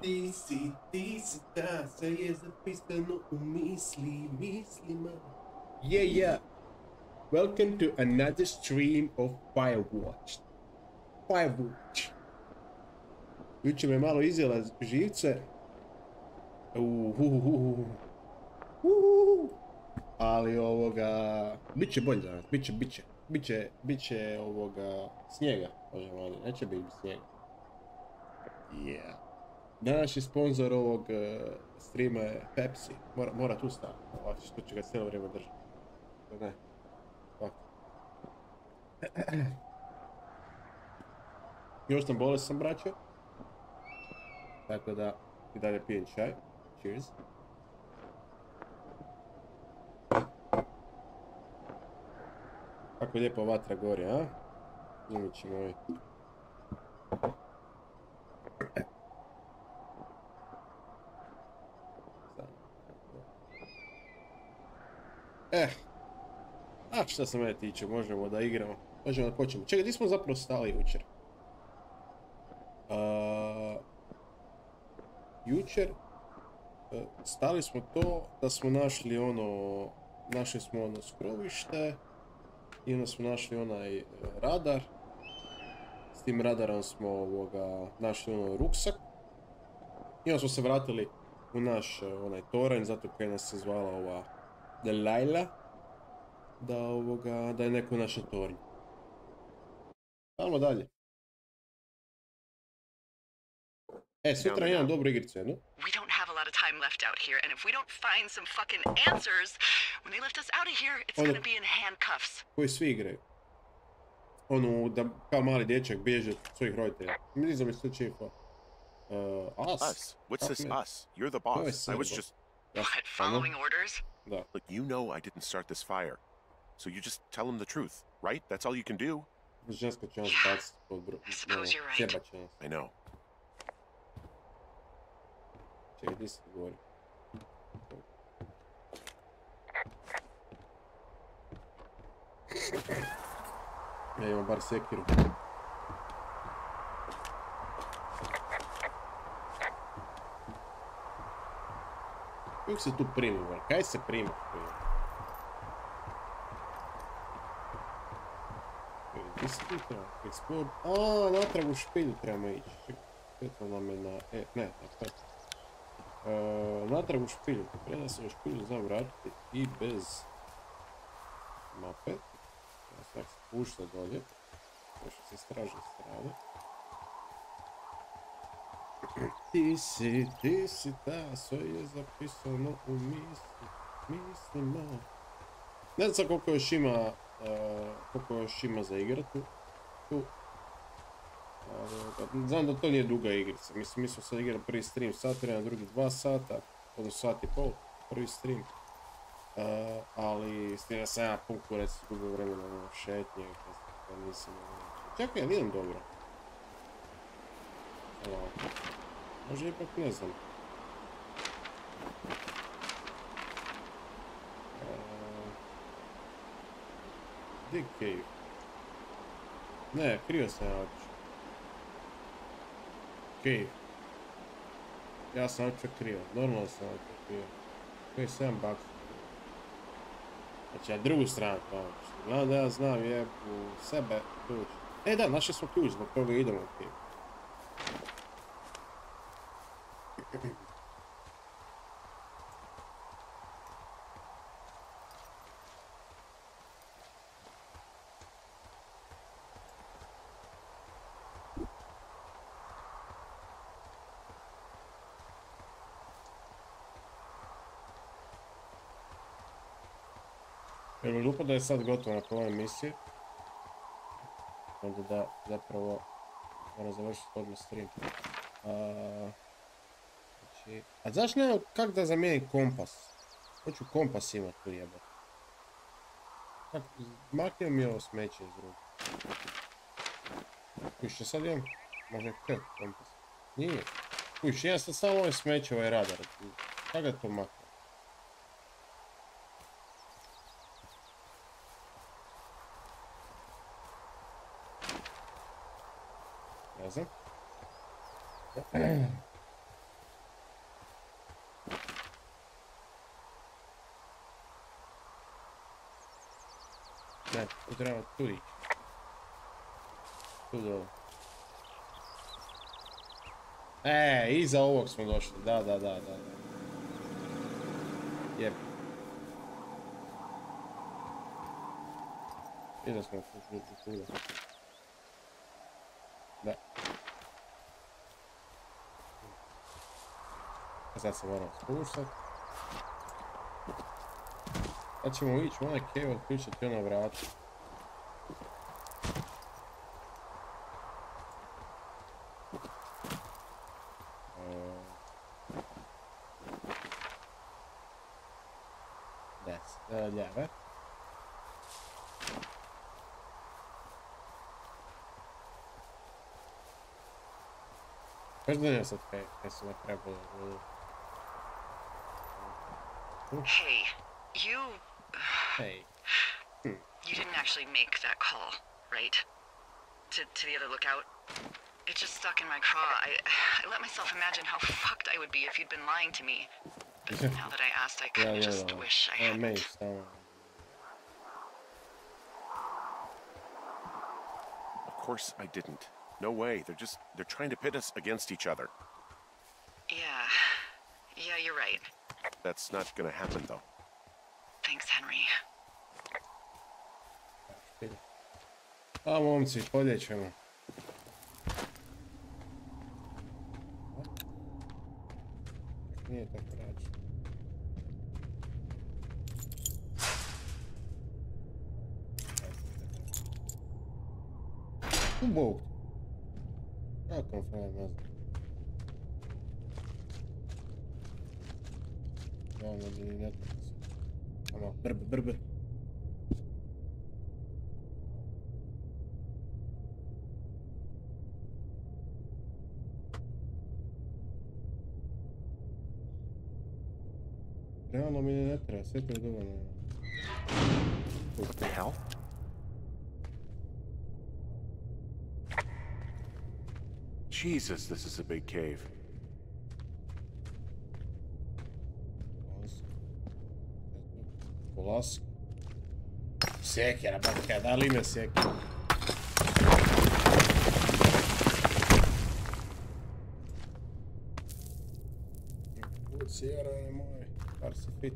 Ti si ta, sve je zapisano u mislima. Yeah. Welcome to another stream of Firewatch. Jučer me malo izjela živce. Ali biće bolje danas, biće snijega, možemo, neće biti snijega. Yeah. Današnji sponzor ovog streama je Pepsi, mora tu staviti, što će ga cijelo vrijeme držati. Ne, ovako. Još sam bolestan, braćo. Tako da i dalje pijem čaj. Cheers. Kako lijepo vatra gori, a? Ljubići moji. Šta se mene tiče, možemo da igramo. Možemo da počnemo. Čekaj, gdje smo zapravo stali jučer? Jučer stali smo to da smo našli ono skrovište i onda smo našli onaj radar. S tim radarom smo našli ruksak i onda smo se vratili u naš toranj, zato kaj nas se zvala ova Delilah, da je neko u našem tornju. Idemo dalje. Sutra imam dobru igricu jednu. We don't have a lot of time left out here, and if we don't find some fucking answers, when they lift us out of here, it's gonna be in handcuffs. Koji svi igraju. Da kao mali dječak bježe od svojih roditelja. Mislim da mi se čini us? What's this us? You're the boss. I was just... What, following orders? Da. Look, you know I didn't start this fire. So you just tell them the truth, right? That's all you can do. Ženska će nas baciti pod I suppose you're right. Sjebat će nas. I know. Čekaj, gdje se govori? Ja imam bar sekiru. Uvijek se tu primi, kaj se primi? Gdje se tu treba? Explore... natrag u špilju trebamo ići. Čekaj, nam je na... ne, tako. Natrag u špilju. Prije da se u špilju znam vratiti i bez mape. Ja sam spušta dolje. Još se istraži strane. Ti si ta, sve je zapisano u mislima. Ne znam koliko još ima za igrati tu. Znam da to nije duga igrica. Mi smo sad igrali prvi stream sat, na drugi 2 sata, odnosno sat i pol, prvi stream. Ali snima sam ja pun kurac, gubio vremena na šetnje, kad nisam... Čekaj, ja idem dobro. Možda ipak ne znam. Dig cave. Ne, krio sam ja otišao. Cave. Ja sam otišao krio, normalno sam otišao krio. Koji 7 bucks. Znači, na drugu stranu to otišao. Gledam da ja znam jebu sebe ključ. Da, našli smo ključ, zbog toga idemo u cave. Jer mi lupa da je sad gotovo nakon ove misije. Onda da zapravo moram završiti odmah stream. Znači... A znaš ne kak da zamijenim kompas? Hoću kompas imat tu jebat. Maknio mi ovo smeće iz ruke. Kuš, što sad imam? Možda je kompas. Nije. Kuš, imam sad samo ove smeće, ovaj radar. Kako da to maknem? Ne znam. Ne, tu trebamo tu ići. Tu dole. Iza ovog smo došli. Da. Jeb. Iza smo tu. Da. A sad se moram spuštat. Sad ćemo ići u onaj cave, otključati ona vrata. Ljeve. Kaži da nije sad kaj se ne trebalo. Hey, you... Hey. You didn't actually make that call, right? To the other lookout? It just stuck in my craw. I let myself imagine how fucked I would be if you'd been lying to me. But now that I asked, I kind of just wish I hadn't. Of course I didn't. No way. They're trying to pit us against each other. Yeah, you're right. That's not gonna happen, though. Thanks, Henry. A, momci, podjećemo. Nije tako rađe. Bog. Nakon frajer, ne znam. Javno mi ne treba se. Ono, brbe. Realno mi ne treba, sve to je dovoljno. What the hell? Jesus, this is a big cave. Polask. Sjekera, batka, da li ime sjekera? Sjera je moj, par se fit.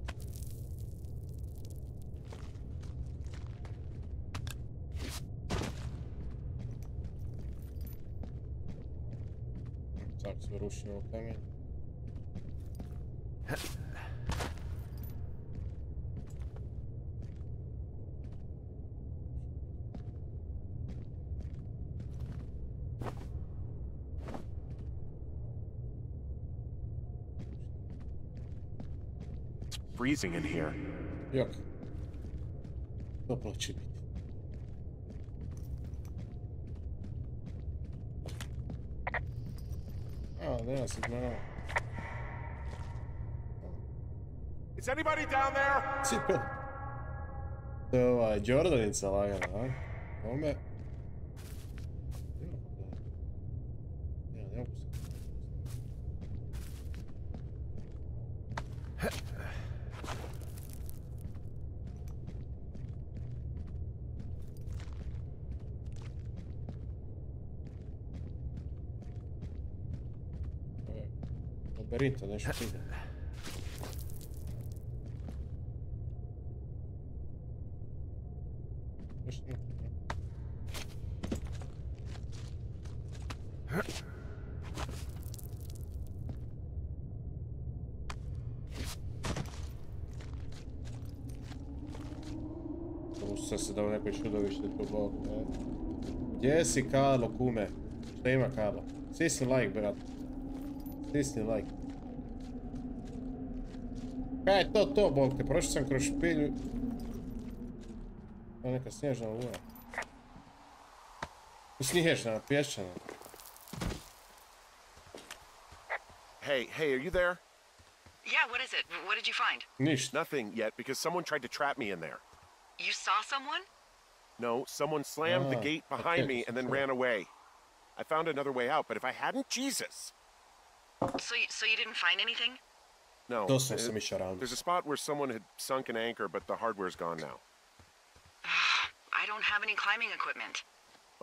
Tak se rušimo kamen. Freezing in here. Jok. Toplo će biti. Nema signala. Is anybody down there? Cipel. To je ova Jordanica lagana, a? Ome. Nema se. Laberinta, nešto ide. Nešto ne. Sam se dao neko čudovište tu bok. Gdje si Karlo, kume? Šta ima Karlo? Stisni like, brat. Stisni like. Kaj je to, bog te? Prošao sam kroz špilju. Ovo neka snježna luja. Snježna, pješčana. Hey, are you there? Yeah, what is it? What did you find? Ništa. Nothing yet, because someone tried to trap me in there. You saw someone? No, someone slammed the gate behind me and then ran away. I found another way out, but if I hadn't, Jesus! So you didn't find anything? No. Doslovno sam išao around. There's a spot where someone had sunk an anchor, but the hardware's gone now. I don't have any climbing equipment.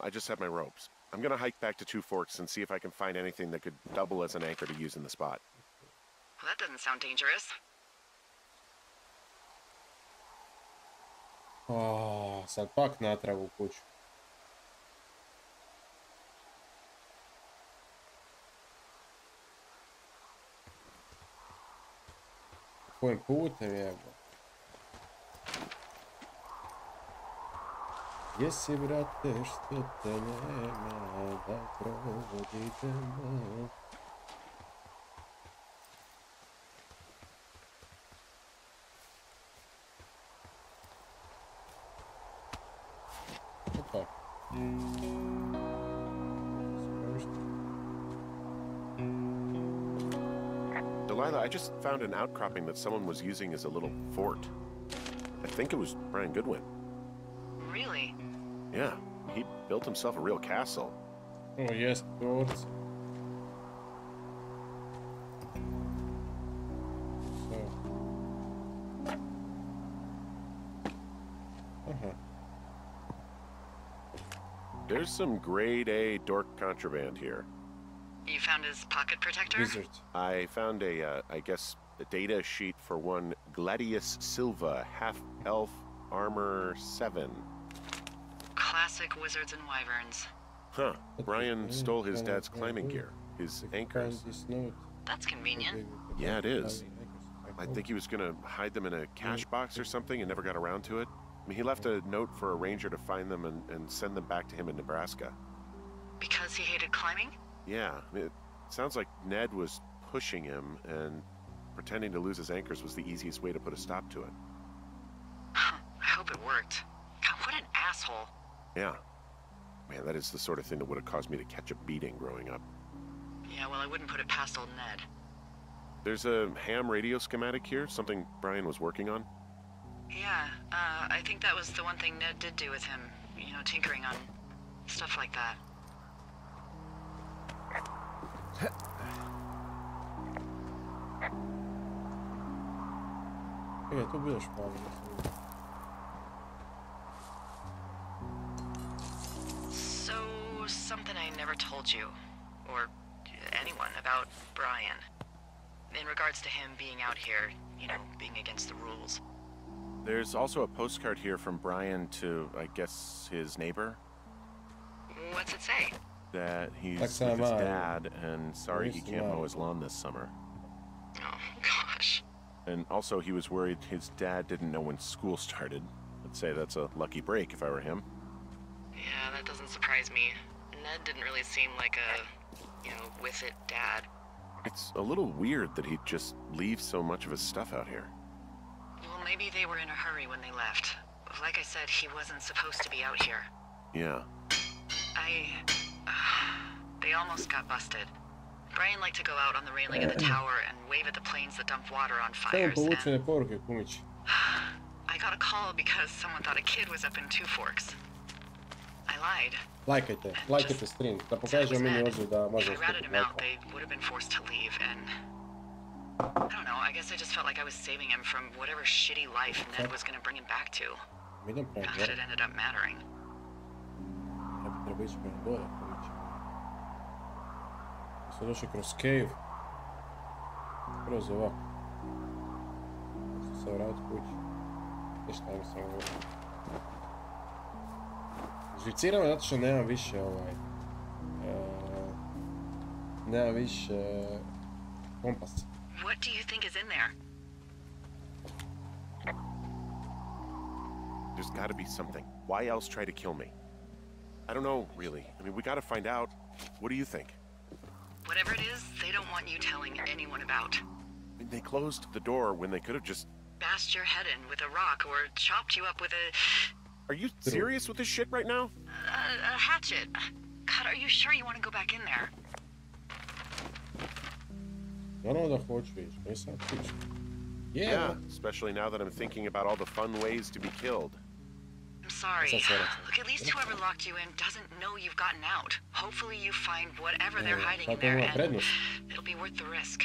I just have my ropes. I'm gonna hike back to Two Forks and see if I can find anything that could double as an anchor to use in the spot. Well, that doesn't sound dangerous. Sad pak natrag u kuću. Kojim putem jebo? Jesi, brate, što te nema da provoditemo? Opa. Delilah, I just found an outcropping that someone was using as a little fort. I think it was Brian Goodwin. Really? Yeah, he built himself a real castle. Oh, yes, Lord. So. There's some grade A dork contraband here. You found his pocket protector? Wizard. I found I guess, a data sheet for one Gladius Silva, half-elf, armor 7. Classic wizards and wyverns. Huh. Brian stole his dad's climbing gear, his anchors. That's convenient. Yeah, it is. I think he was gonna hide them in a cash box or something and never got around to it. I mean, he left a note for a ranger to find them and send them back to him in Nebraska. Because he hated climbing? Yeah, it sounds like Ned was pushing him, and pretending to lose his anchors was the easiest way to put a stop to it. I hope it worked. God, what an asshole. Yeah. Man, that is the sort of thing that would have caused me to catch a beating growing up. Yeah, well, I wouldn't put it past old Ned. There's a ham radio schematic here, something Brian was working on. Yeah, I think that was the one thing Ned did do with him. You know, tinkering on stuff like that. Ja, to bilo špalno. So, something I never told you, or anyone, about Brian. In regards to him being out here, you know, being against the rules. There's also a postcard here from Brian to, I guess, his neighbor. What's it say? That he's with his dad and sorry he can't mow his lawn this summer. Oh, gosh. And also he was worried his dad didn't know when school started. I'd say that's a lucky break if I were him. Yeah, that doesn't surprise me. Ned didn't really seem like a, you know, with-it dad. It's a little weird that he'd just leave so much of his stuff out here. Well, maybe they were in a hurry when they left. Like I said, he wasn't supposed to be out here. Yeah. They almost got busted. Brian liked to go out on the railing of the tower and wave at the planes that dump water on fires. Povučene poruke, kumić. I got a call because someone thought a kid was up in Two Forks. I lied. Lajkajte stream, da pokažemo mini ozir da možemo If I ratted him out, they would have been forced to leave, and I don't know, I guess I just felt like I was saving him from whatever shitty life Ned was going to bring him back to. Not that it ended up mattering. Treba ići prema dole, kumić. Sad došli kroz cave. Kroz ovako. Sad se vrat kući. Ništa, ajmo samo ovo. Živciram zato što nemam više nemam više kompas. What do you think is in there? There's gotta be something. Why else try to kill me? I don't know, really. I mean, we gotta find out. What do you think? Whatever it is, they don't want you telling anyone about. I mean, they closed the door when they could have just... Bashed your head in with a rock or chopped you up with a... Are you serious with this shit right now? A hatchet. God, are you sure you want to go back in there? Naravno da hoću ići, nisam tiče. Yeah, especially now that I'm thinking about all the fun ways to be killed. I'm sorry. Sad se vraćam. Look, at least whoever locked you in doesn't know you've gotten out. Hopefully you find whatever they're hiding in Tako there, ima and prednost. it'll be worth the risk.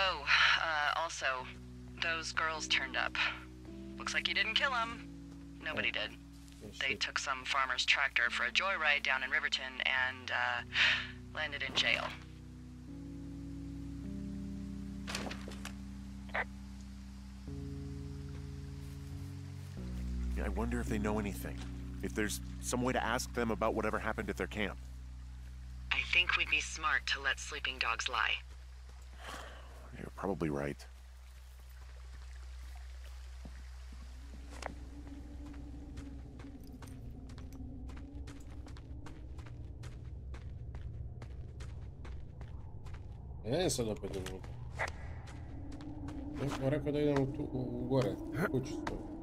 Oh, also, those girls turned up. Looks like you didn't kill them. Nobody did. They took some farmer's tractor for a joyride down in Riverton and, landed in jail. I wonder if they know anything. If there's some way to ask them about whatever happened at their camp. I think we'd be smart to let sleeping dogs lie. You're probably right. Ne sad opet unutra. Netko rekao da idemo tu, u gore, u kuću svoju.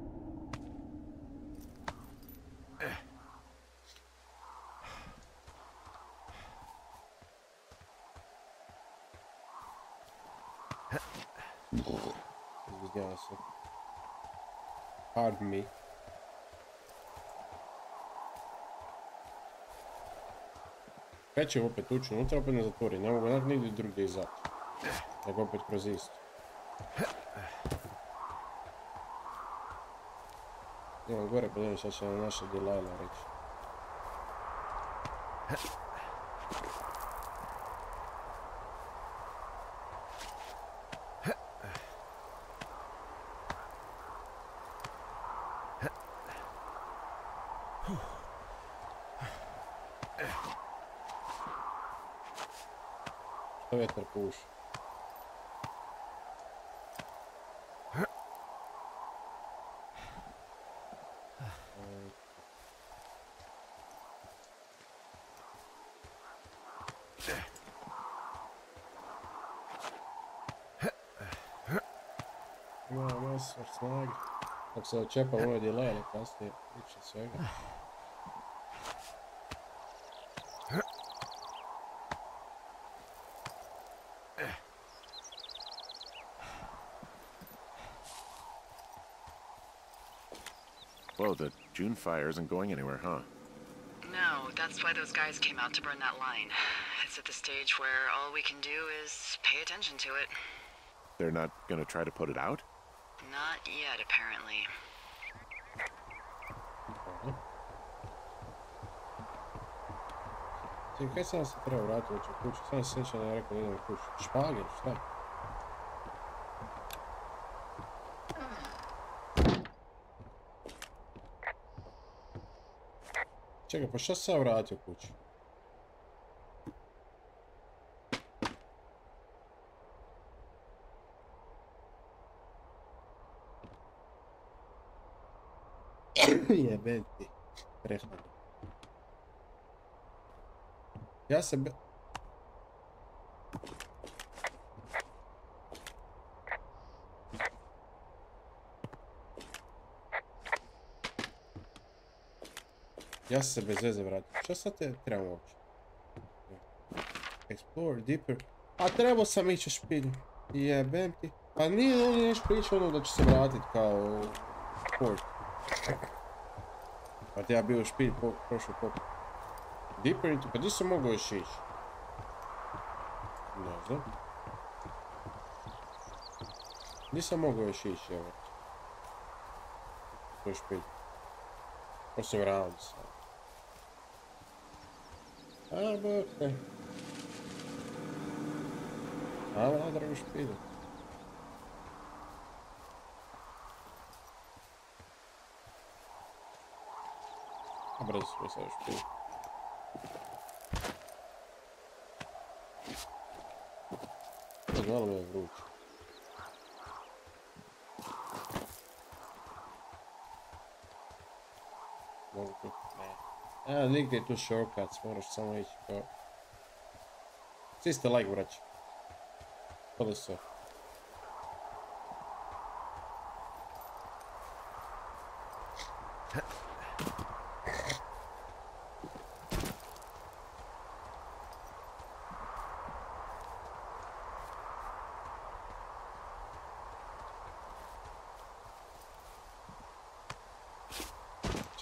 Izvidjava se. Pardon me. Krećem opet ući unutra, opet ne zatvori. Ne mogu onak nigdje drugdje izaći. Nego opet kroz isto. Idemo gore, pa vidim šta će nam naša Delajla reći. Što vjetar puši? Ima svar snage. Ako se očepa ove Delajle kasnije, priče svega. Whoa, the June fire isn't going anywhere, huh? No, that's why those guys came out to burn that line. It's at the stage where all we can do is pay attention to it. They're not gonna try to put it out? Not yet, apparently. Kaj sam se treba vratiti u kuću? Sam se sjećam da je rekao da idem u kuću. Špager, šta? Čekaj, pa šta sam se vratio u kuću? Jebem ti. Prehlada. Ja se Ja sam se bez veze vratio. Šta sad te trebamo uopće? Explore deeper. A trebao sam ići u špilju. Jebem ti. Pa nije on nešto pričao ono da ću se vratit kao port. Pa ti ja bio u špilj prošao pop. Deeper into... Pa di sam mogao još ići? Ne znam. Di sam mogao još ići, evo. To je špilj. Osim round sad. A, bokaj. Ajmo nadrag u špilju. A brzo smo sad u špilju. Malo mi je vruće. Mogu tu? Ne. A, nigdje je tu shortcuts, moraš samo ići kao... Svi ste like, braći. Kod se.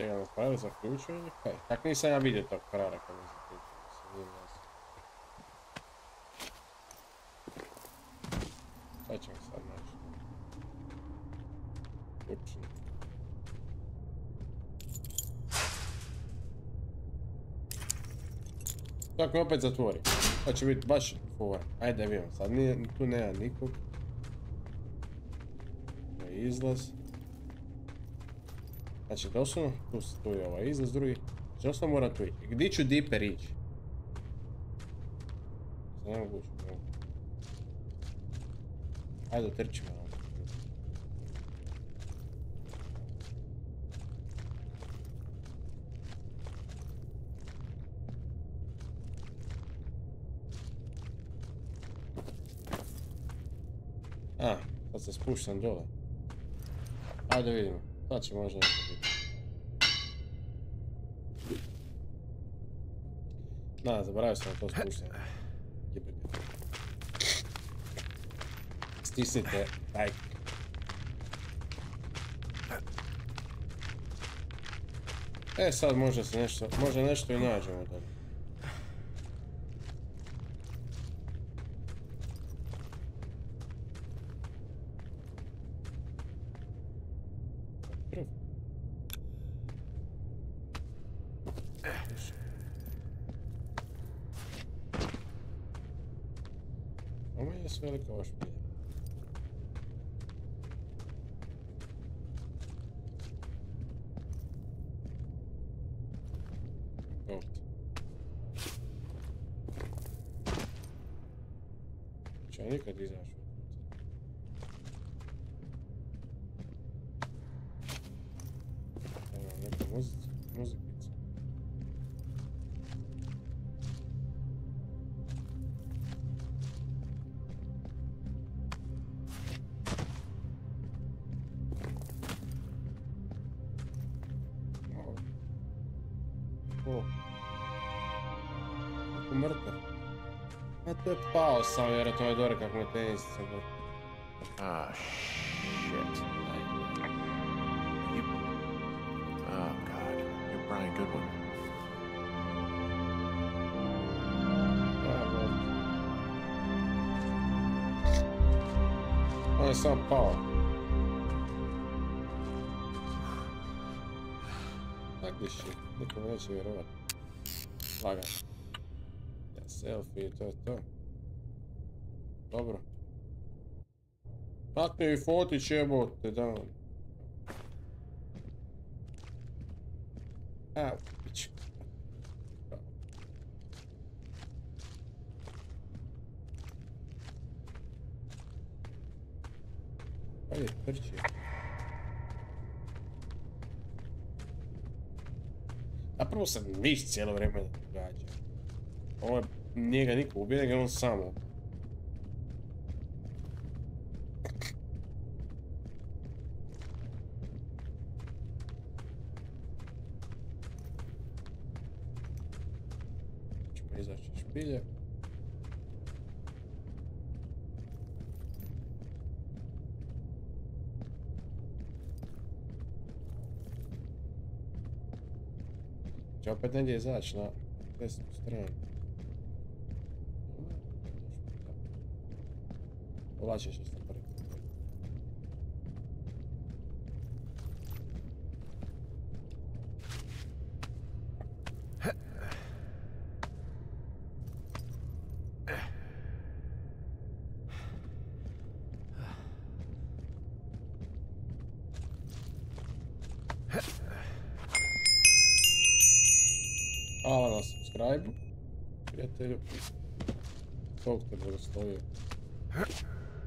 Čega nas pravi zaključuje ili kaj? Tako nisam ja vidio tog krara kad mi zaključuje, mislim, nije jasno. Šta ćemo sad naći? Počinje. Tako opet zatvori. To će biti baš fora. Ajde vidimo sad, tu nema nikog. To je izlaz. Znači doslovno, tu je ovaj izlaz drugi. Znači doslovno moram tu ići. Gdje ću diper ići? Ne mogu ući, ne mogu. Ajde otrčimo. A, sad se spuštam dole. Ajde vidimo, sad će možda nešto biti. Da, zaboravio sam na to spuštanje. Stisnite like. E sad možda se nešto, možda nešto i nađemo dobro. Ovo je sve velika ova špilja. Ovdje. Če nikad izašao. Evo neka muzikica. Mrtav. A to je pao sam, vjerojatno je dore kako me tenisica gore. Ah, shit. Oh, God. You're Brian Goodwin. On je sam pao. Takvi shit, nikom neće vjerovat. Lagano. Selfie, to je to. Dobro. Makni mi fotić, jebote, da. A, pić. Ajde, trči. Zapravo sam niš cijelo vrijeme događa. Ovo je, nije ga niko ubije, nego on samo. Ćemo izaći iz špilje. Će opet negdje izaći na desnu stranu. Povlačiš se prvi. Hvala na subscribe-u, prijatelju. Bog te blagoslovio.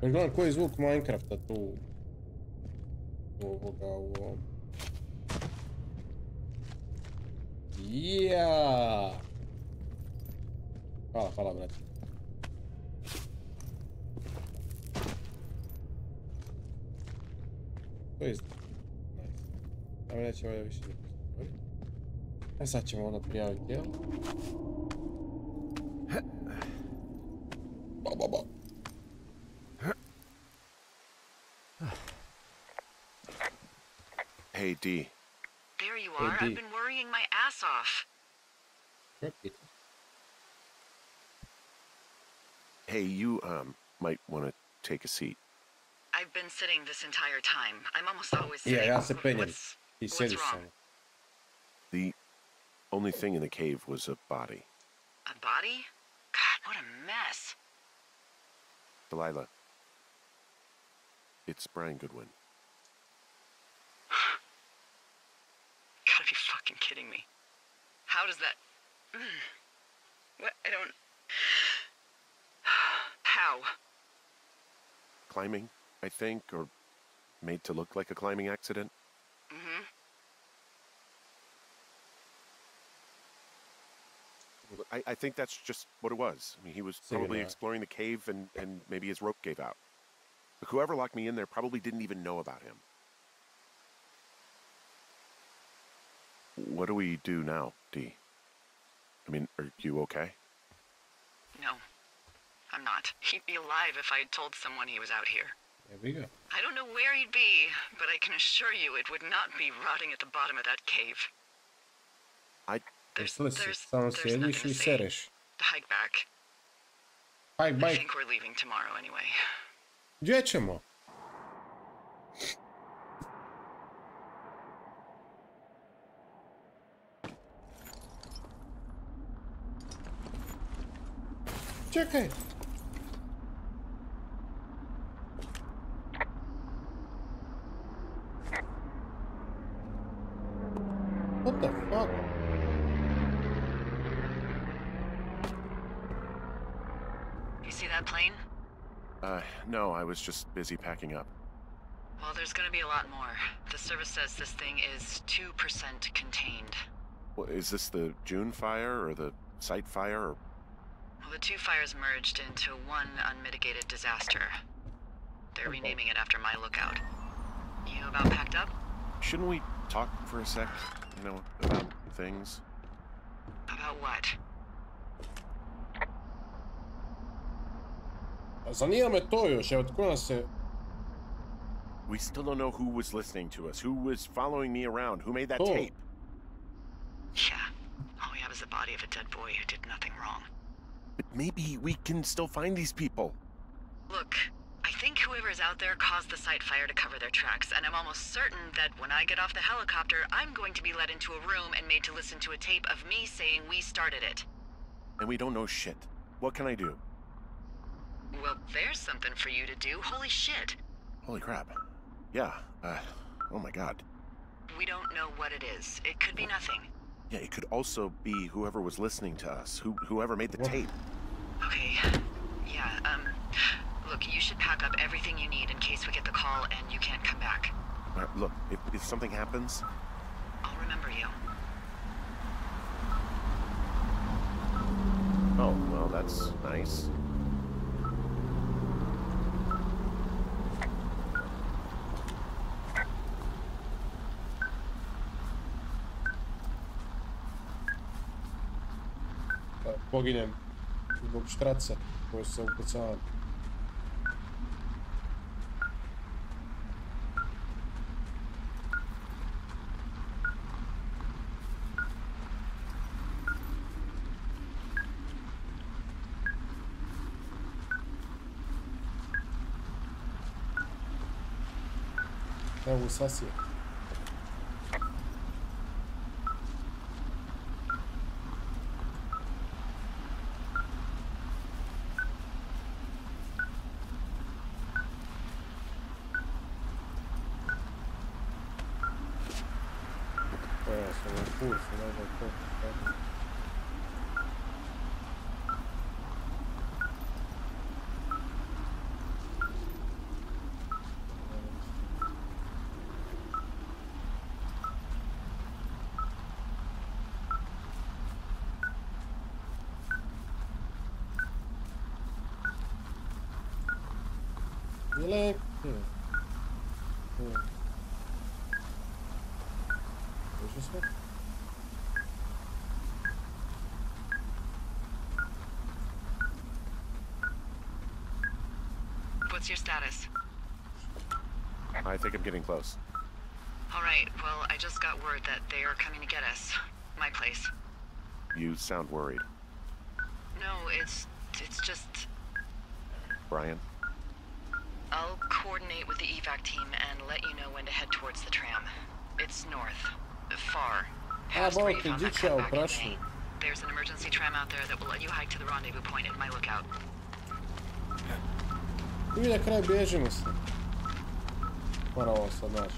Još gledam koji je zvuk Minecrafta tu ovoga u ovom. Jaaaa! Hvala brate. To je izdano. Nice. Tamo neće ovdje više niko stvoriti. E sad ćemo onda prijaviti jel? Ba. Hey, D. there you are. I've been worrying my ass off. Hey, you, might want to take a seat. I've been sitting this entire time. I'm almost always Yeah, sitting. ja se penjem. I What's sjediš wrong? samo. The only thing in the cave was a body. A body? God, what a mess. Delilah. It's Brian Goodwin. Gotta be fucking kidding me. How does that... What? I don't... How? Climbing, I think, or made to look like a climbing accident. Mm-hmm. I think that's just what it was. I mean, he was probably exploring the cave and maybe his rope gave out. But whoever locked me in there probably didn't even know about him. What do we do now, Dee? I mean, are you okay? No, I'm not. He'd be alive if I had told someone he was out here. There we go. I don't know where he'd be, but I can assure you it would not be rotting at the bottom of that cave. There's Samo sjediš nothing i to say. sereš. Hike back. Hike I back. think we're leaving tomorrow anyway. Gdje ćemo? Čekaj. What the fuck? You see that plane? No, I was just busy packing up. Well, there's gonna be a lot more. The service says this thing is 2% contained. Well, is this the June fire or the site fire or... Well, the two fires merged into one unmitigated disaster. They're renaming it after my lookout. You about packed up? Shouldn't we talk for a sec, you know, about things? About what? Zanima me to još, evo tko nas se... We still don't know who was listening to us, who was following me around, who made that Oh. tape. Yeah. All we have is the body of a dead boy who did nothing wrong. But maybe we can still find these people. Look, I think whoever's out there caused the site fire to cover their tracks, and I'm almost certain that when I get off the helicopter, I'm going to be led into a room and made to listen to a tape of me saying we started it. And we don't know shit. What can I do? Well, there's something for you to do. Holy shit. Holy crap. Yeah, oh my god. We don't know what it is. It could be nothing. Yeah, it could also be whoever was listening to us, whoever made the tape. Okay. Yeah, look, you should pack up everything you need in case we get the call and you can't come back. Look, if something happens... I'll remember you. Oh, well, that's nice. Poginem zbog štraca koje se upucavam. Evo sasije. Jelek. Došli smo? What's your status? I think I'm getting close. All right, well, I just got word that they are coming to get us. My place. You sound worried. No, it's just... Brian? I'll coordinate with the evac team and let you know when to head towards the tram. It's north. Far. Past where you found that cutback in May. There's an emergency tram out there that will let you hike to the rendezvous point in my lookout. I na kraju bježimo se. Moramo sad naći.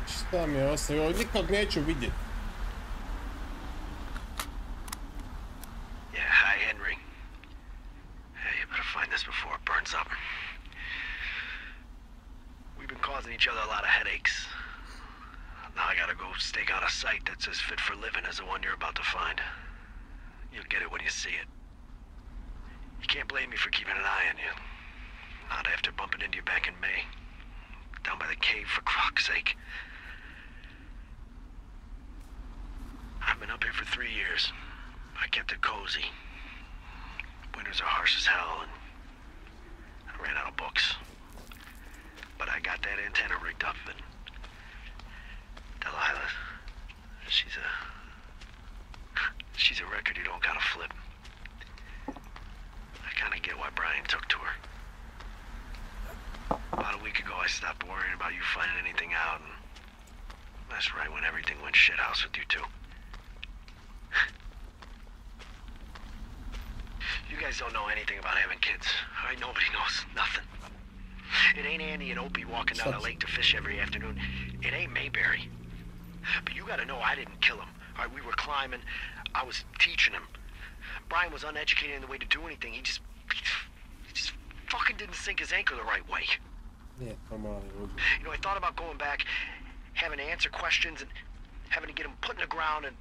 Šta mi je ostavio? Nikog neću vidjeti. Yeah, hi Henry. Hey, you better find this before it burns up. We've been causing each other a lot of headaches. Now I gotta go stake out a site that's as fit for living as the one you're about to find. You'll get it when you see it. You can't blame me for keeping an eye on you. Not after bumping into you back in May. Down by the cave, for croc's sake. I've been up here for 3 years. I kept it cozy. Winters are harsh as hell, and I ran out of books. But I got that antenna rigged up, and Delilah, she's a record you don't gotta flip. I kinda get why Brian took to her. About a week ago, I stopped worrying about you finding anything out, and that's right when everything went shithouse with you two. You guys don't know anything about having kids. All right, nobody knows nothing. It ain't Andy and Opie walking down the lake to fish every afternoon. It ain't Mayberry. But you gotta know I didn't kill him. All right, we were climbing. I was teaching him. Brian was uneducated in the way to do anything. He just fucking didn't sink his anchor the right way. Yeah, come on. You know, I thought about going back, having to answer questions, and having to get him put in the ground, and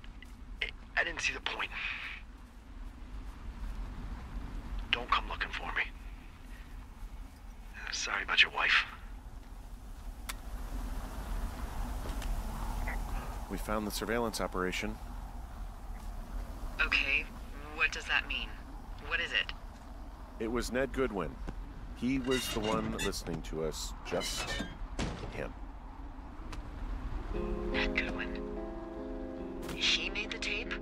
I didn't see the point. Don't come looking for me. Sorry about your wife. We found the surveillance operation. Okay, what does that mean? What is it? It was Ned Goodwin. He was the one listening to us, just him. Ned Goodwin. He made the tape?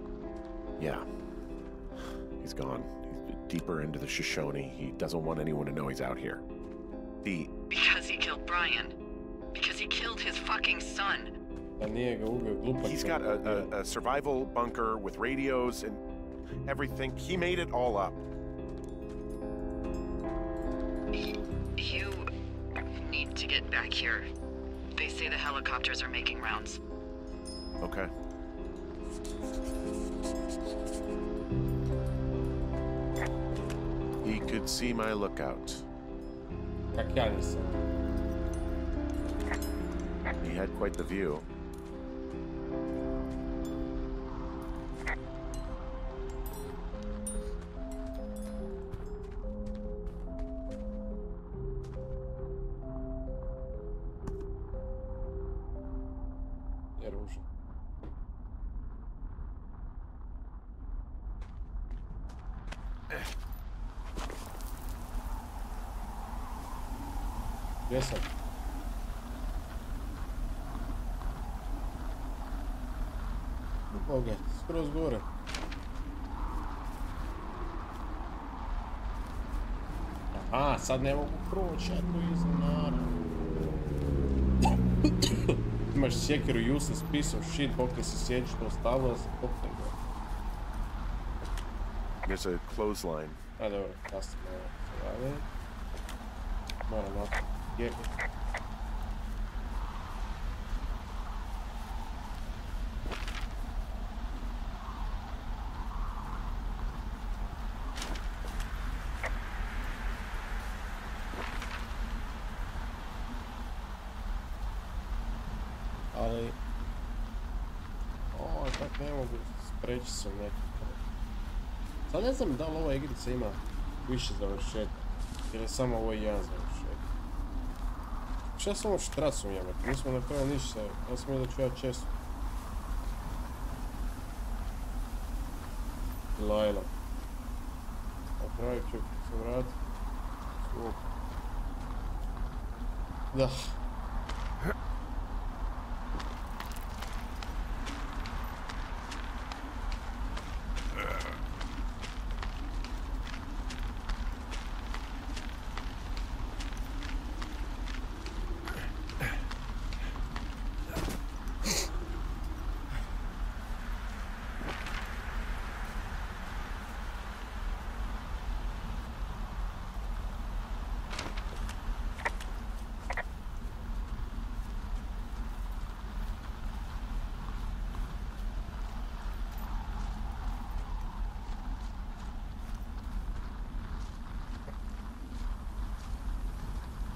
Yeah. He's gone. He's deeper into the Shoshone. He doesn't want anyone to know he's out here. Because he killed Brian. Because he killed his fucking son. He's got a survival bunker with radios and everything. He made it all up. You need to get back here. They say the helicopters are making rounds. Okay. He could see my lookout. He had quite the view. Gdje sam? Ovoga, skroz gore. Aha, sad ne mogu proći, a to je iznenada. Imaš sjekiru, useless piece of shit, bok ne se sjeći to ostavilo da se popne. There's a clothesline. A dobro, kasno se radi. Moram nakon jebiti. Ali... O, tak ne mogu spreći se neki. Sad ne znam da li ova igrica ima više završetak. Ili je samo ovo jedan završetak. Šta sam ovo štracom jebati? Nismo napravili ništa. Ja sam da ću ja često. Lajla. Napravit ću se vratiti. Da.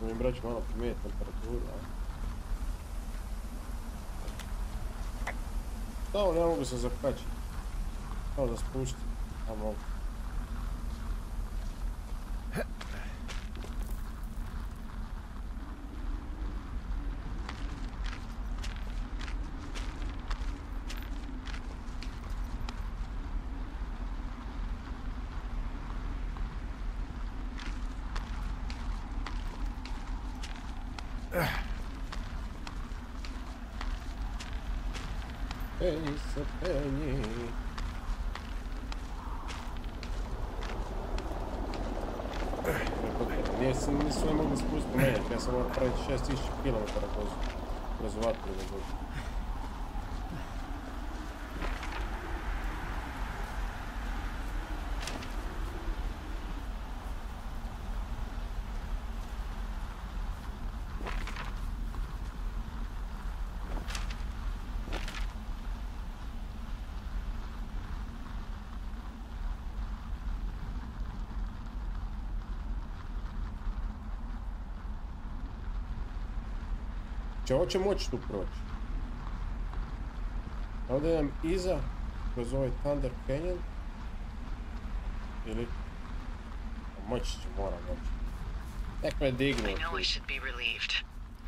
Mi brać malo primijeti temperaturu, a? Stavo ne mogu se zakačiti. Kao da spušti. A mogu. Penji se penji. Nisu ne mogli spustiti menjati, ja sam morao praviti 6000 km kroz vatru da dođu. Ovo će moći tu proći. Ovdje idem iza, kroz ovaj Thunder Canyon. Ili... Moći će, moram moći. Nek me dignu. I know I should be relieved.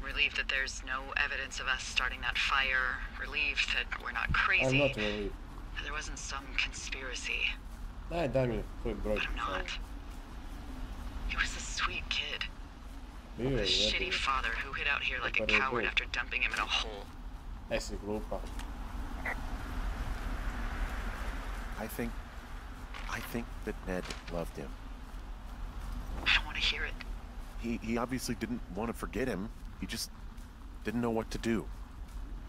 Relieved that there's no evidence of us starting that fire. Relieved that we're not crazy. I'm not relieved. That there wasn't some conspiracy. Daj mi tvoj broj. But I'm not. He was a sweet kid. With a shitty father who hid out here like a coward after dumping him in a hole. Si glupa. I think that Ned loved him. I don't want to hear it. He obviously didn't want to forget him. He just didn't know what to do.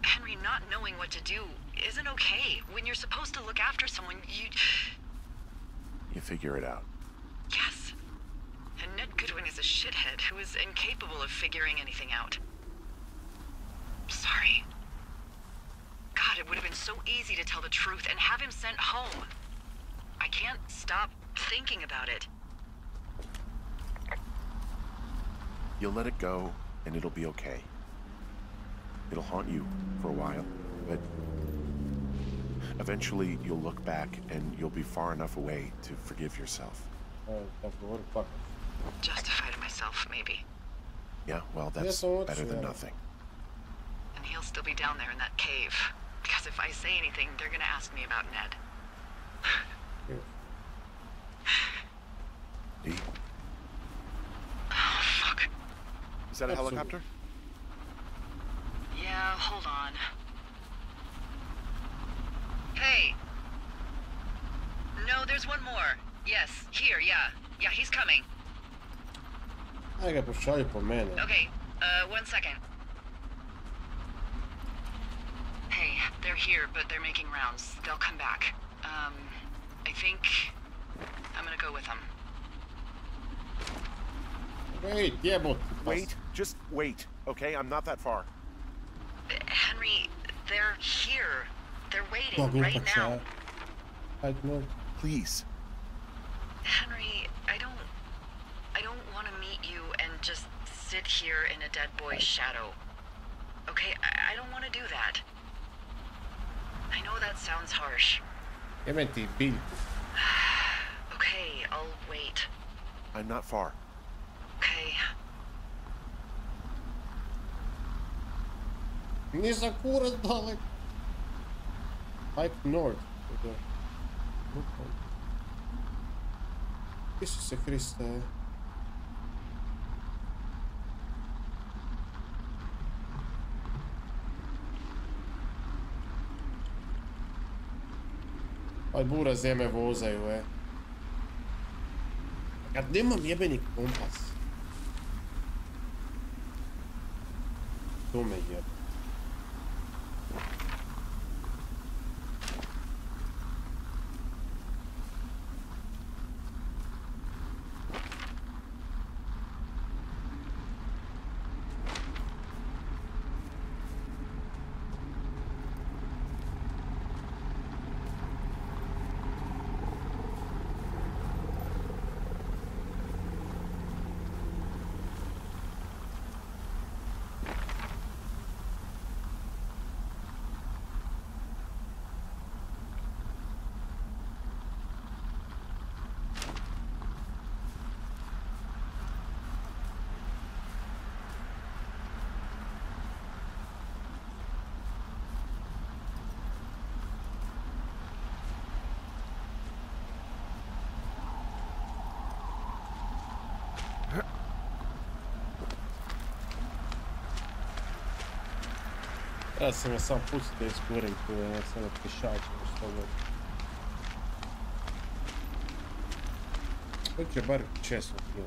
Henry, not knowing what to do isn't okay. When you're supposed to look after someone, You figure it out. Yes. And Ned Goodwin is a shithead who is incapable of figuring anything out. Sorry. God, it would have been so easy to tell the truth and have him sent home. I can't stop thinking about it. You'll let it go, and it'll be okay. It'll haunt you for a while, but eventually you'll look back and you'll be far enough away to forgive yourself. Justify to myself, maybe. Yeah, well, that's better than nothing. And he'll still be down there in that cave. Because if I say anything, they're gonna ask me about Ned. D? Oh, fuck. Is that a helicopter? Yeah, hold on. Hey! No, there's one more. Yes, here, yeah. Yeah, he's coming. Aj ga pošalju po mene. Okay, 1 second. They're here, but they're making rounds. They'll come back. I think I'm gonna go with them. Wait, yeah, but... Wait, just wait, okay? I'm not that far. Henry, they're here. They're waiting right now. Please. Henry, I don't want to meet you and just sit here in a dead boy's shadow. Okay, I don't want to do that. I know that sounds harsh. Jebem biljku. Okay, I'll wait. I'm not far. Okay. Nisam kurac dalek. Pipe north. Isuse Hriste. Aj bura zeme vozaju, Kad nemam jebeni kompas. To me jebe. Treba se me sam pustiti da iskurim tu, ne samo pišačem što god. Hoće bar često pio.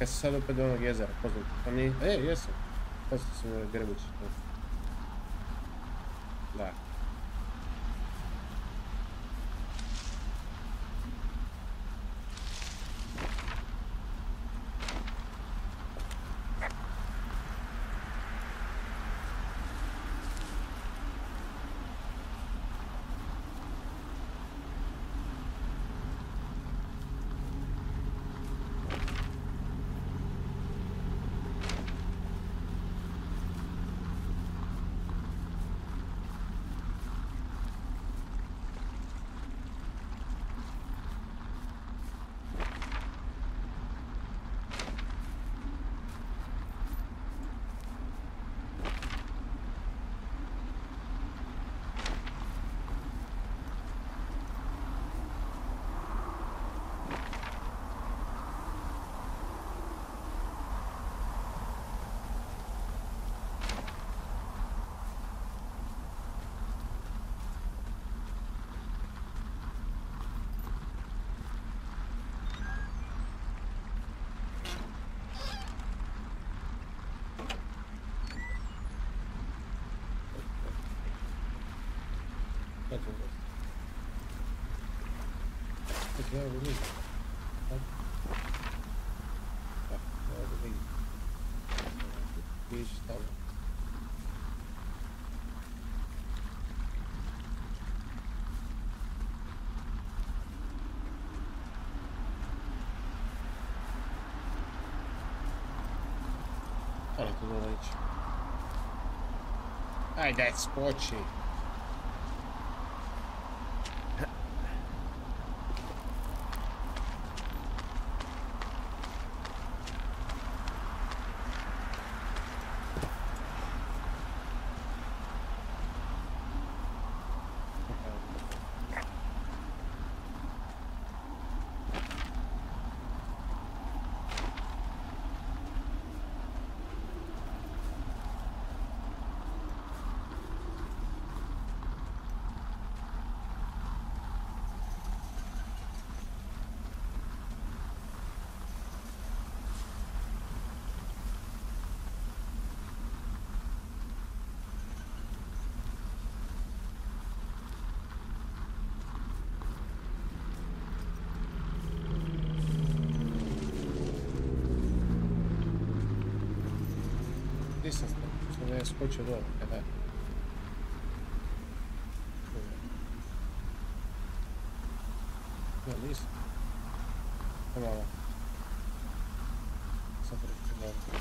Ja sam sad opet do onog jezera, poznat. Pa nije... jesam. Poslije sam u grbić. Da. Ja vidim. Ja vidim. Vidiš tamo. je tu dole ići. Aj, daj, skoči. Gdje sam ne je skočio dole, kada je? Ne, nisam. Evo ovo. Sam prešao dole.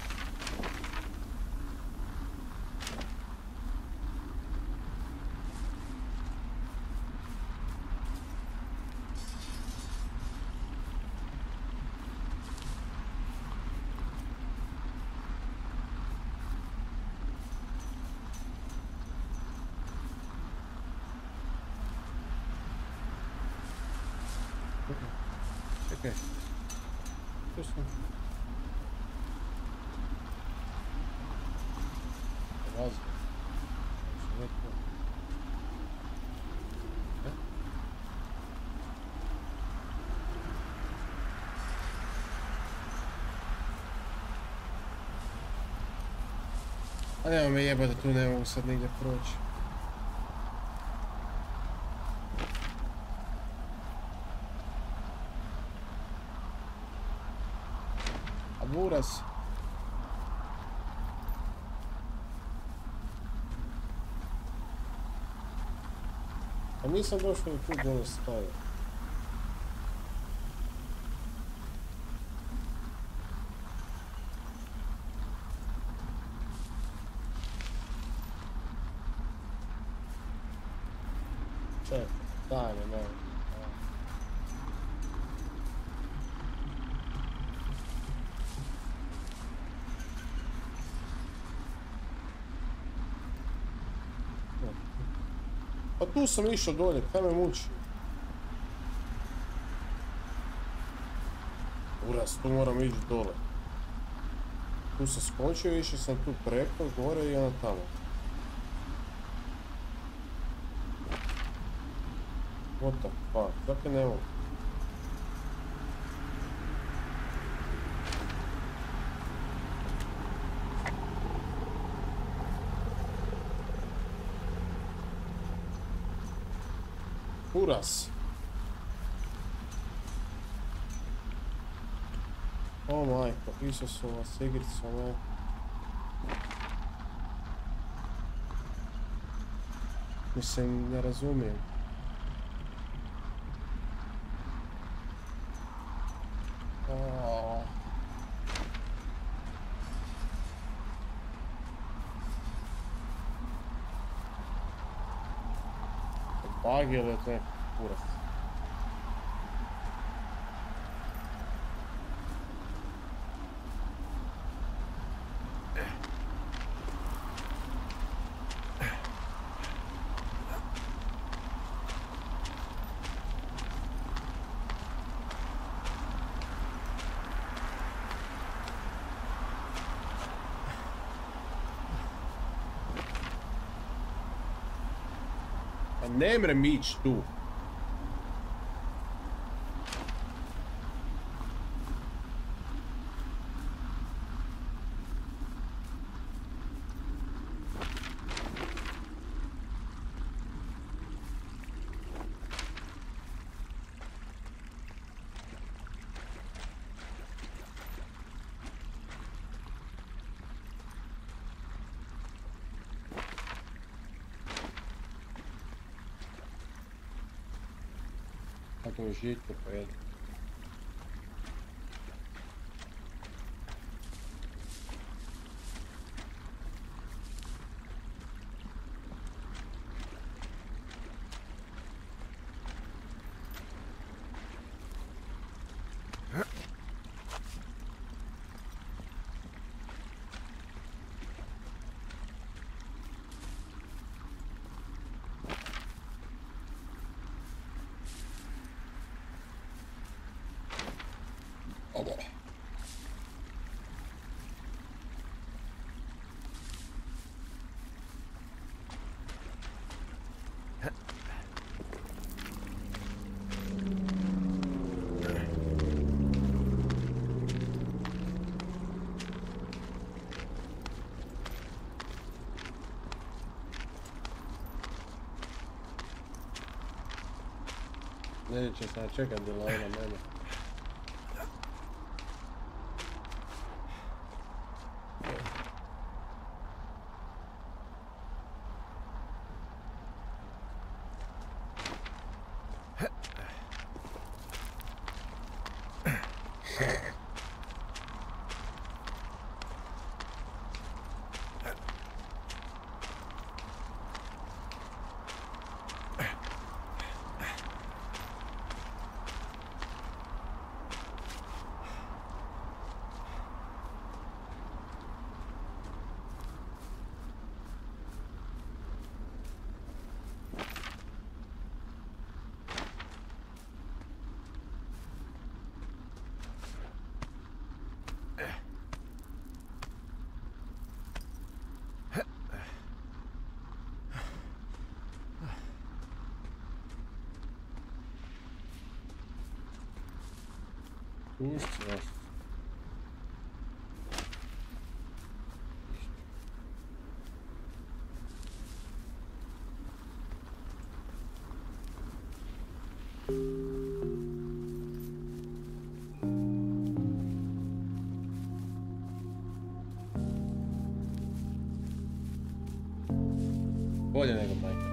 Čekaj. Tu sam. Razgledaj. Netko. A nema me jebati, tu ne mogu sad nigdje proći. Buras. A nisam došao do tu dole stavio. Daj me, ne. Pa tu sam išao dolje, kaj me muči? Uraz, tu moram ići dole. Tu sam skočio, išao sam tu preko, gore i onda tamo. What the fuck, zakaj ne mogu? Uraz. O majko, Isusova s igricom, ne. Mislim, ne razumijem. Bug ili je to neki kurac? Ne mrem ići tu. Kako mi žitko pojede. Neće sad čekat delay na mene. Pusti. Bolje nego Minecraft.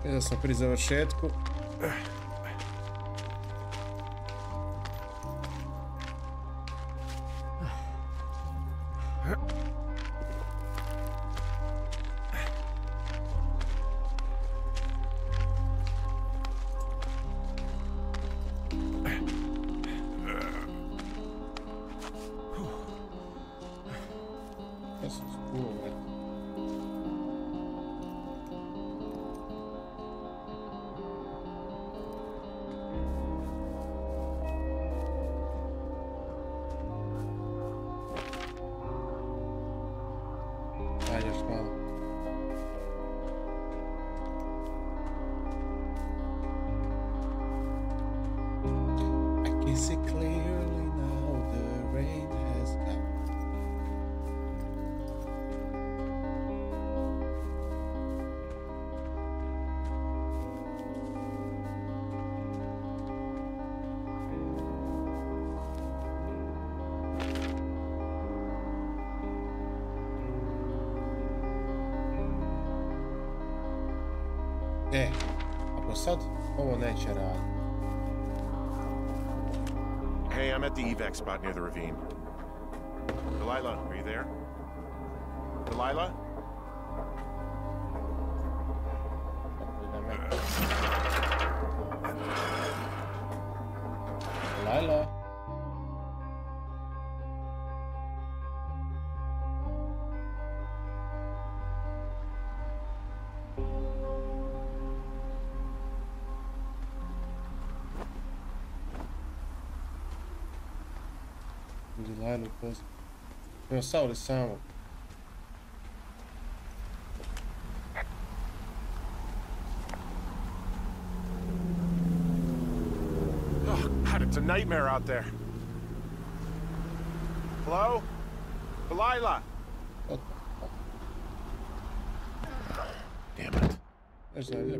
Ja sam pri završetku. Ja sam skuo, ako sad ovo neće raditi. Hey, I'm at the evac spot near the ravine. Delilah, are you there? Delilah? Delilah? Delilah, poz... Ima Sauli samo. Oh, God, it's a nightmare out there. Hello? Delilah? What? Damn it. There's no idea.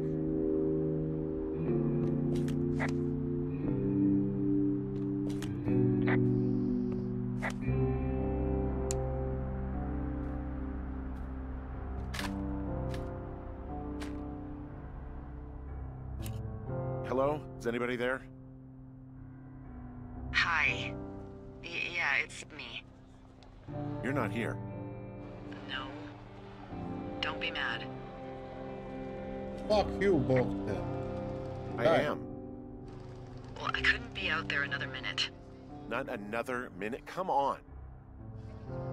Hello? Is anybody there? Hi. Yeah, it's me. You're not here. No. Don't be mad. Fuck you, Bogdan. I Hi. am. Well, I couldn't be out there another minute. Not another minute. Come on.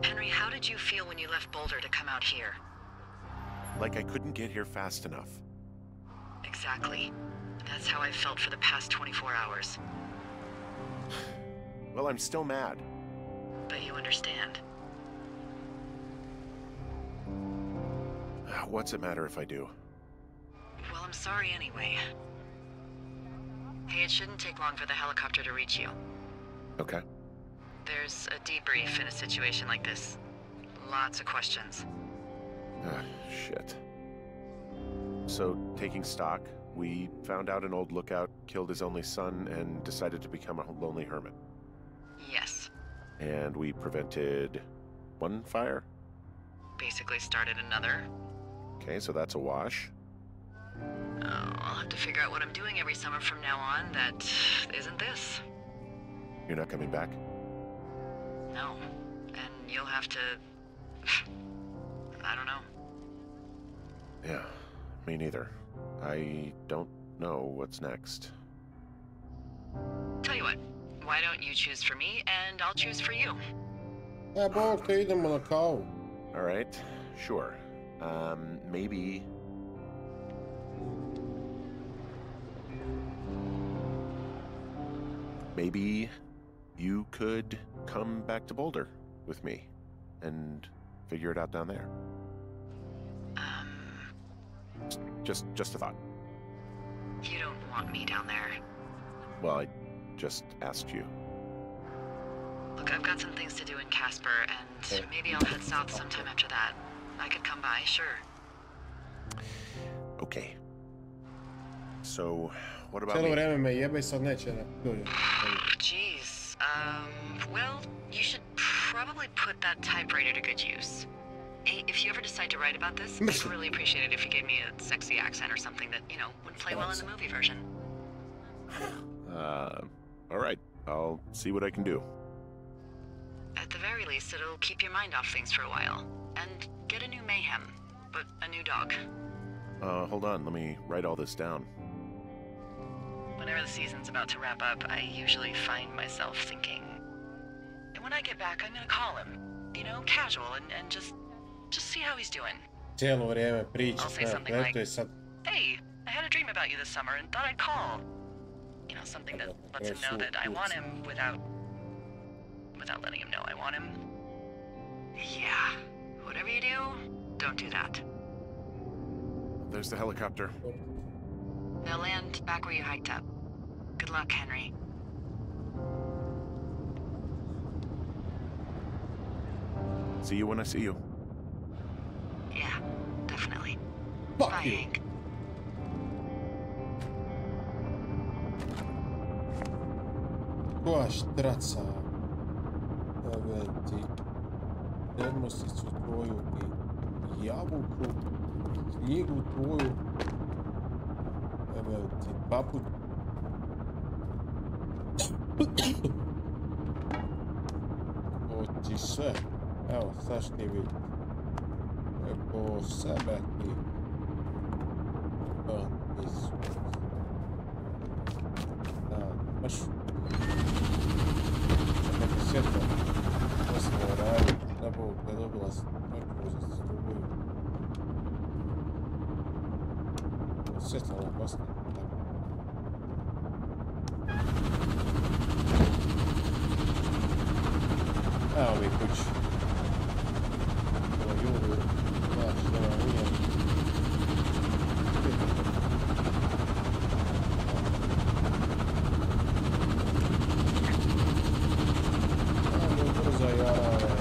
Henry, how did you feel when you left Boulder to come out here? Like I couldn't get here fast enough. Exactly. That's how I felt for the past 24 hours. Well, I'm still mad. But you understand. What's it matter if I do? Well, I'm sorry anyway. Hey, it shouldn't take long for the helicopter to reach you. Okay. There's a debrief in a situation like this. Lots of questions. Shit. So, taking stock, we found out an old lookout killed his only son and decided to become a lonely hermit. Yes. And we prevented one fire? Basically started another. Okay, so that's a wash. Oh, I'll have to figure out what I'm doing every summer from now on that isn't this. You're not coming back? No. And you'll have to... I don't know. Yeah, me neither. I don't know what's next. Tell you what, why don't you choose for me and I'll choose for you? Ja, Bogdan, idemo na kavu. All right, sure. Maybe... Maybe you could come back to Boulder with me and figure it out down there. Just a thought. You don't want me down there. Well, I just asked you. Look, I've got some things to do in Casper, and maybe I'll head south sometime after that. I could come by, sure. Okay. So, what about Cijelo me? vrijeme me jebe i sad neće da dođe. Jeez. Well, you should probably put that typewriter to good use. Hey, if you ever decide to write about this, I'd really appreciate it if you gave me a sexy accent or something that, you know, would play well in the movie version. All right. I'll see what I can do. At the very least, it'll keep your mind off things for a while. And get a new mayhem, but a new dog. Hold on. Let me write all this down. Whenever the season's about to wrap up, I usually find myself thinking, and when I get back, I'm gonna call him. You know, casual, and just see how he's doing. Cijelo vrijeme priča, I'll say ne, something eto like, je sad. hey, I had a dream about you this summer and thought I'd call. You know, something that lets him know that I want him without letting him know I want him. Yeah, whatever you do, don't do that. There's the helicopter. They'll land back where you hiked up. Good luck, Henry. See you when I see you. Yeah, definitely. Fuck Bye, you. Hank. Koja štraca. Evo ti termosicu tvoju i jabuku, knjigu tvoju. Evo ti paput. Ovo ti sve. Evo, sad što ti vidi. Po sebe ti. To nisu. Da, baš. Neka sjeta. To smo radili. Da Bog da dobila sam točku za struju. Osjetila posta. Evo mi kući. Ovo ljubu. Znaš, nema unija. Brzo jarave.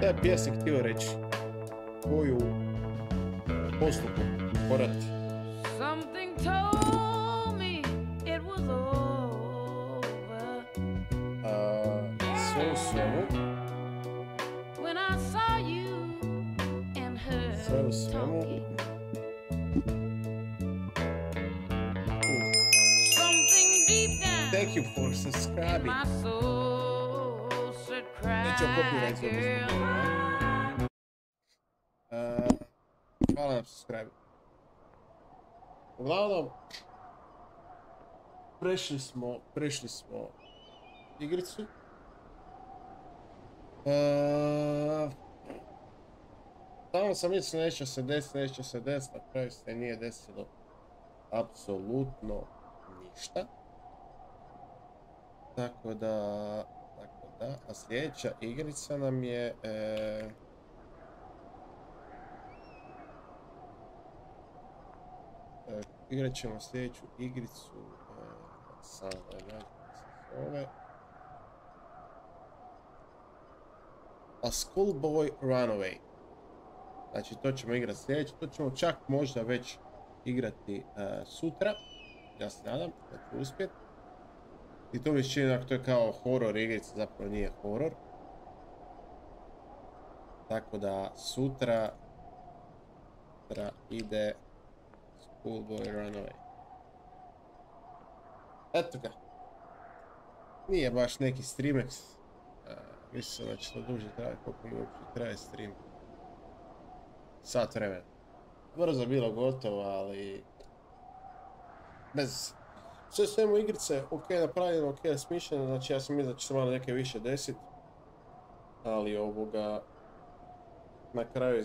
Da je pjesnik htio reći? Koju posluku morati? Something told me it was over. Sve u svemu. When I saw you and her Sve u svemu. talking. Something deep down Thank you for subscribing. my soul said Neću copyright cry, za girl. Hvala na subscribe. Uglavnom, prešli smo igricu. Samo sam mislio neće se desiti, na kraju se nije desilo apsolutno ništa. Tako da, a sljedeća igrica nam je igrat ćemo sljedeću igricu samo da je nađem se zove A Schoolboy Runaway. Znači to ćemo igrati sljedeće, to ćemo čak možda već igrati sutra. Ja se nadam da ću uspjeti. I to mi se čini da to je kao horror igrica, zapravo nije horror. Tako da sutra ide Schoolboy Runaway. Eto ga. Nije baš neki streamex. Mislim da će to duže trajati, koliko mi uopće traje stream. Sat vremena. Brzo bilo gotovo, ali bez sve svemu igrice ok napravljeno, ok smišljeno, znači ja sam mislio da će se malo neke više desiti, ali na kraju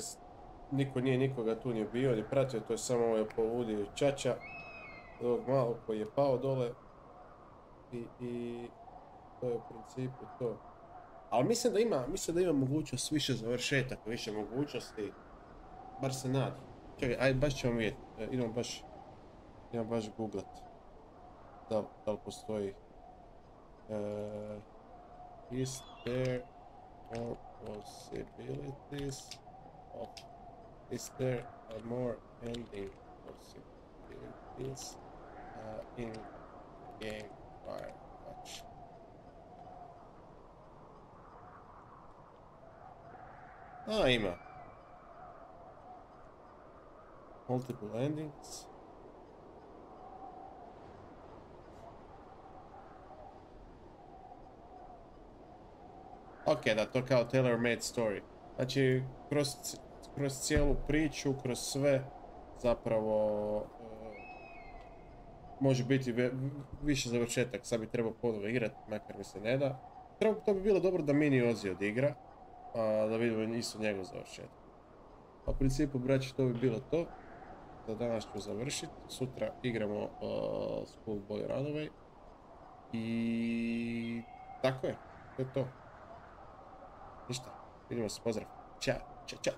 niko nije nikoga tu nije bio, ni pratio, to je samo ovaj poludio čača od ovog malog koji je pao dole i to je u principu to. Ali mislim da ima mogućnost više završetaka, više mogućnosti, bar se nadam. Čekaj, ajde baš ćemo vidjeti, idemo baš googlat da li postoji. Is there more possibilities of, is there a more ending possibilities in game Firewatch? Ima. Multiple endings. Ok, da, to kao tailor-made story. Znači, kroz cijelu priču, kroz sve, zapravo, može biti više završetak. Sad bi trebao ponovo igrati, makar mi se ne da. To bi bilo dobro da mini Ozzy odigra, da vidimo isto njegov završetak. A u principu, braći, to bi bilo to. Za danas ću završiti. Sutra igramo Schoolboy Runaway. I tako je, to je to. Ništa, vidimo se, pozdrav. Ćao, čao, čao.